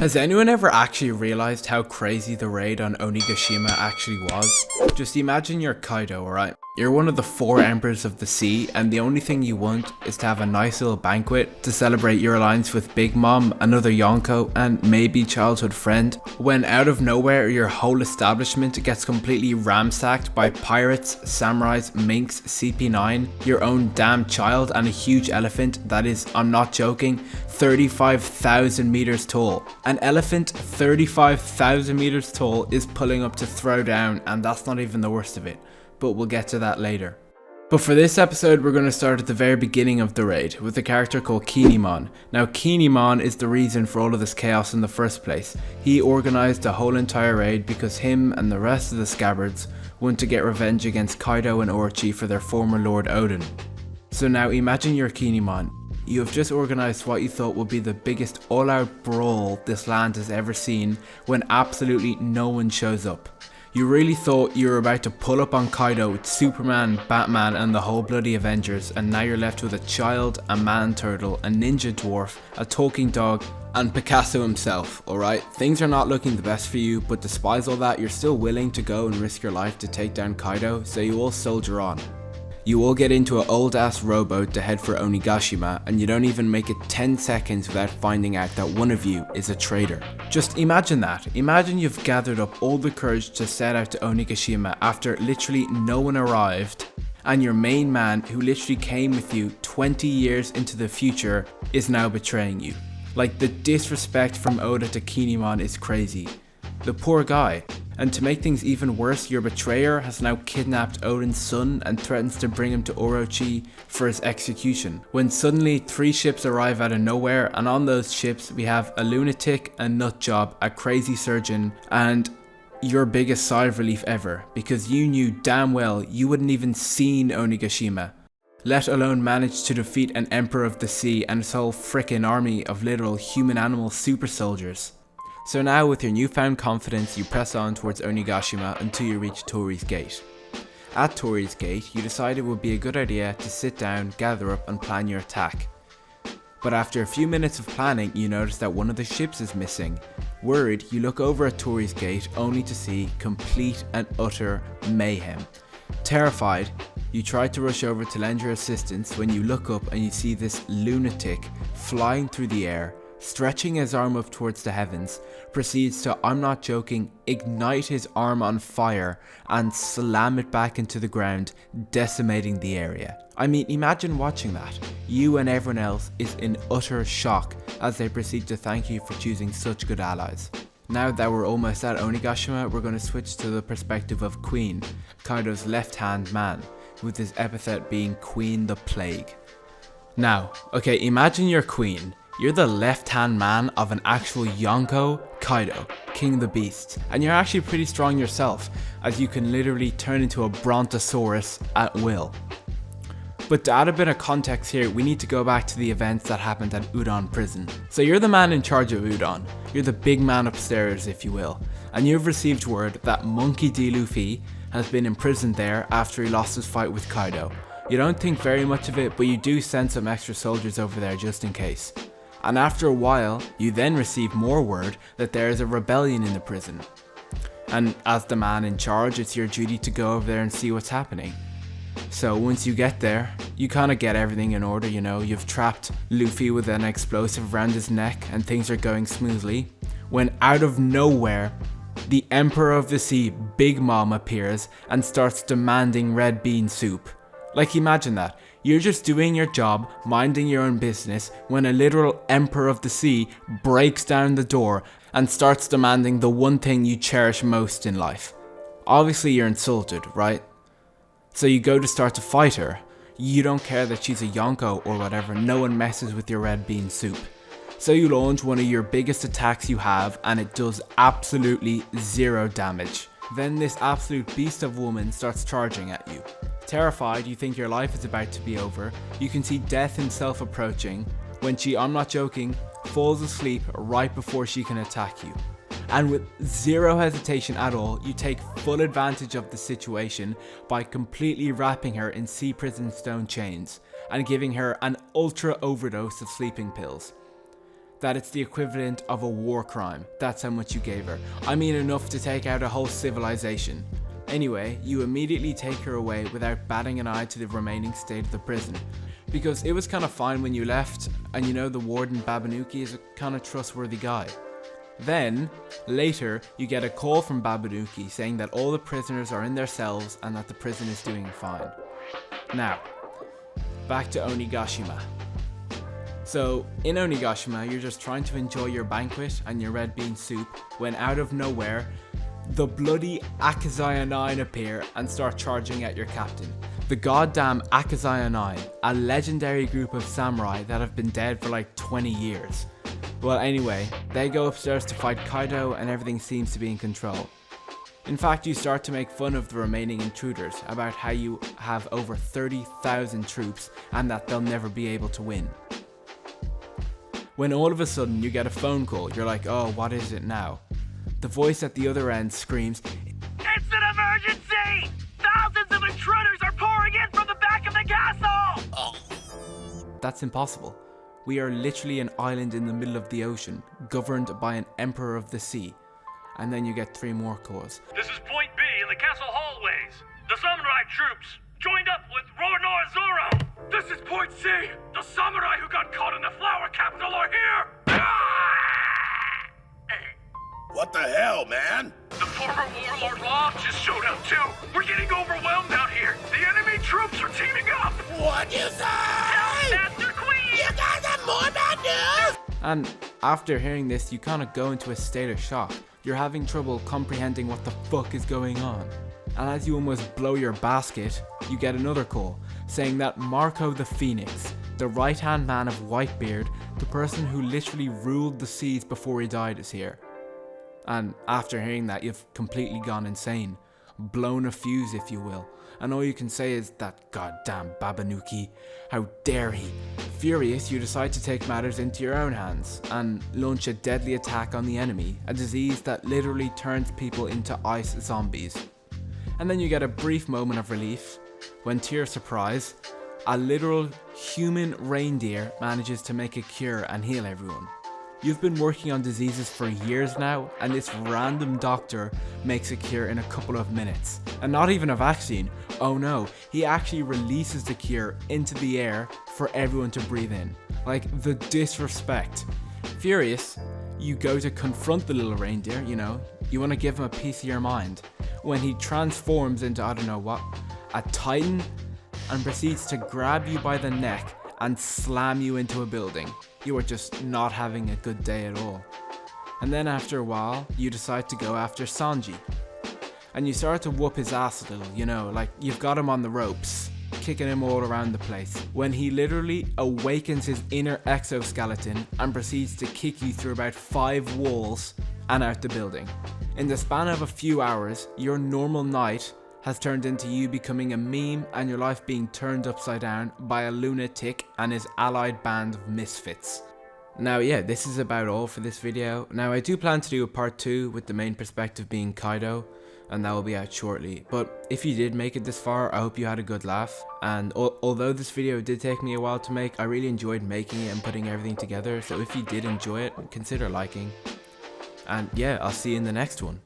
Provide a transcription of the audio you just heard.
Has anyone ever actually realized how crazy the raid on Onigashima actually was? Just imagine you're Kaido, alright? You're one of the 4 emperors of the sea, and the only thing you want is to have a nice little banquet to celebrate your alliance with Big Mom, another Yonko, and maybe childhood friend. When out of nowhere your whole establishment gets completely ransacked by pirates, samurais, minks, CP9, your own damn child, and a huge elephant that is, I'm not joking, 35,000 meters tall. An elephant 35,000 meters tall is pulling up to throw down, and that's not even the worst of it. But we'll get to that later. But for this episode, we're going to start at the very beginning of the raid with a character called Kinemon. Now Kinemon is the reason for all of this chaos in the first place. He organized the whole entire raid because him and the rest of the scabbards want to get revenge against Kaido and Orochi for their former Lord Odin. So now imagine you're Kinemon. You have just organized what you thought would be the biggest all-out brawl this land has ever seen when absolutely no one shows up. You really thought you were about to pull up on Kaido with Superman, Batman and the whole bloody Avengers, and now you're left with a child, a man turtle, a ninja dwarf, a talking dog and Picasso himself, alright? Things are not looking the best for you, but despite all that, you're still willing to go and risk your life to take down Kaido, so you all soldier on. You all get into an old ass rowboat to head for Onigashima, and you don't even make it 10 seconds without finding out that one of you is a traitor. Just imagine that. Imagine you've gathered up all the courage to set out to Onigashima after literally no one arrived, and your main man, who literally came with you 20 years into the future, is now betraying you. Like, the disrespect from Oda to Kinemon is crazy. The poor guy. And to make things even worse, your betrayer has now kidnapped Odin's son and threatens to bring him to Orochi for his execution. When suddenly 3 ships arrive out of nowhere, and on those ships we have a lunatic, a nutjob, a crazy surgeon, and your biggest sigh of relief ever, because you knew damn well you wouldn't even seen Onigashima, let alone manage to defeat an emperor of the sea and his whole frickin' army of literal human animal super soldiers. So now with your newfound confidence, you press on towards Onigashima until you reach Tori's Gate. At Tori's Gate, you decide it would be a good idea to sit down, gather up and plan your attack. But after a few minutes of planning, you notice that one of the ships is missing. Worried, you look over at Tori's Gate only to see complete and utter mayhem. Terrified, you try to rush over to lend your assistance when you look up and you see this lunatic flying through the air, stretching his arm up towards the heavens, proceeds to, I'm not joking, ignite his arm on fire and slam it back into the ground, decimating the area. I mean, imagine watching that. You and everyone else is in utter shock as they proceed to thank you for choosing such good allies. Now that we're almost at Onigashima, we're going to switch to the perspective of Queen, Kaido's left-hand man, with his epithet being Queen the Plague. Now, okay, imagine you're Queen. You're the left-hand man of an actual Yonko, Kaido, King of the Beasts, and you're actually pretty strong yourself, as you can literally turn into a brontosaurus at will. But to add a bit of context here, we need to go back to the events that happened at Udon Prison. So you're the man in charge of Udon, you're the big man upstairs if you will, and you've received word that Monkey D. Luffy has been imprisoned there after he lost his fight with Kaido. You don't think very much of it, but you do send some extra soldiers over there just in case. And after a while, you then receive more word that there is a rebellion in the prison. And as the man in charge, it's your duty to go over there and see what's happening. So once you get there, you kind of get everything in order, you know. You've trapped Luffy with an explosive around his neck and things are going smoothly. When out of nowhere, the Emperor of the Sea, Big Mom, appears and starts demanding red bean soup. Like, imagine that. You're just doing your job, minding your own business, when a literal Emperor of the Sea breaks down the door and starts demanding the one thing you cherish most in life. Obviously you're insulted, right? So you go to start to fight her. You don't care that she's a Yonko or whatever, no one messes with your red bean soup. So you launch one of your biggest attacks you have and it does absolutely 0 damage. Then this absolute beast of woman starts charging at you. Terrified, you think your life is about to be over. You can see death himself approaching when she, I'm not joking, falls asleep right before she can attack you. And with 0 hesitation at all, you take full advantage of the situation by completely wrapping her in sea prison stone chains and giving her an ultra overdose of sleeping pills. that it's the equivalent of a war crime. That's how much you gave her. I mean enough to take out a whole civilization. Anyway, you immediately take her away without batting an eye to the remaining state of the prison, because it was kind of fine when you left, and you know the warden Babanuki is a kind of trustworthy guy. Then, later, you get a call from Babanuki saying that all the prisoners are in their cells and that the prison is doing fine. Now, back to Onigashima. So, in Onigashima, you're just trying to enjoy your banquet and your red bean soup when out of nowhere, the bloody Akazaya 9 appear and start charging at your captain. The goddamn Akazaya 9, a legendary group of samurai that have been dead for like 20 years. Well anyway, they go upstairs to fight Kaido and everything seems to be in control. In fact, you start to make fun of the remaining intruders about how you have over 30,000 troops and that they'll never be able to win. When all of a sudden you get a phone call, you're like, oh, what is it now? The voice at the other end screams, "It's an emergency! Thousands of intruders are pouring in from the back of the castle!" Oh. That's impossible. We are literally an island in the middle of the ocean, governed by an emperor of the sea. And then you get 3 more calls. "This is Point B in the castle hallways. The samurai troops joined up with Roronor Zoro. This is Point C. The samurai who got caught in the flower capital are here." What the hell, man? The former warlord Law just showed up too. We're getting overwhelmed out here. The enemy troops are teaming up. What'd you say? Master Queen! You guys have more bad news? And after hearing this, you kind of go into a state of shock. You're having trouble comprehending what the fuck is going on. And as you almost blow your basket, you get another call, saying that Marco the Phoenix, the right-hand man of Whitebeard, the person who literally ruled the seas before he died, is here. And after hearing that, you've completely gone insane, blown a fuse if you will, and all you can say is that goddamn Babanuki, how dare he. Furious, you decide to take matters into your own hands and launch a deadly attack on the enemy, a disease that literally turns people into ice zombies. And then you get a brief moment of relief when, to your surprise, a literal human reindeer manages to make a cure and heal everyone. You've been working on diseases for years now, and this random doctor makes a cure in a couple of minutes. And not even a vaccine. Oh no, he actually releases the cure into the air for everyone to breathe in. Like, the disrespect. Furious, you go to confront the little reindeer, you know, you want to give him a piece of your mind, when he transforms into, I don't know what, a titan, and proceeds to grab you by the neck and slam you into a building. You are just not having a good day at all. And then after a while, you decide to go after Sanji. And you start to whoop his ass a little, you know, like you've got him on the ropes, kicking him all around the place, when he literally awakens his inner exoskeleton and proceeds to kick you through about 5 walls and out the building. In the span of a few hours, your normal night has turned into you becoming a meme and your life being turned upside down by a lunatic and his allied band of misfits. Now yeah, this is about all for this video. Now I do plan to do a part 2 with the main perspective being Kaido, and that will be out shortly. But if you did make it this far, I hope you had a good laugh. And although this video did take me a while to make, I really enjoyed making it and putting everything together. So if you did enjoy it, consider liking. And yeah, I'll see you in the next one.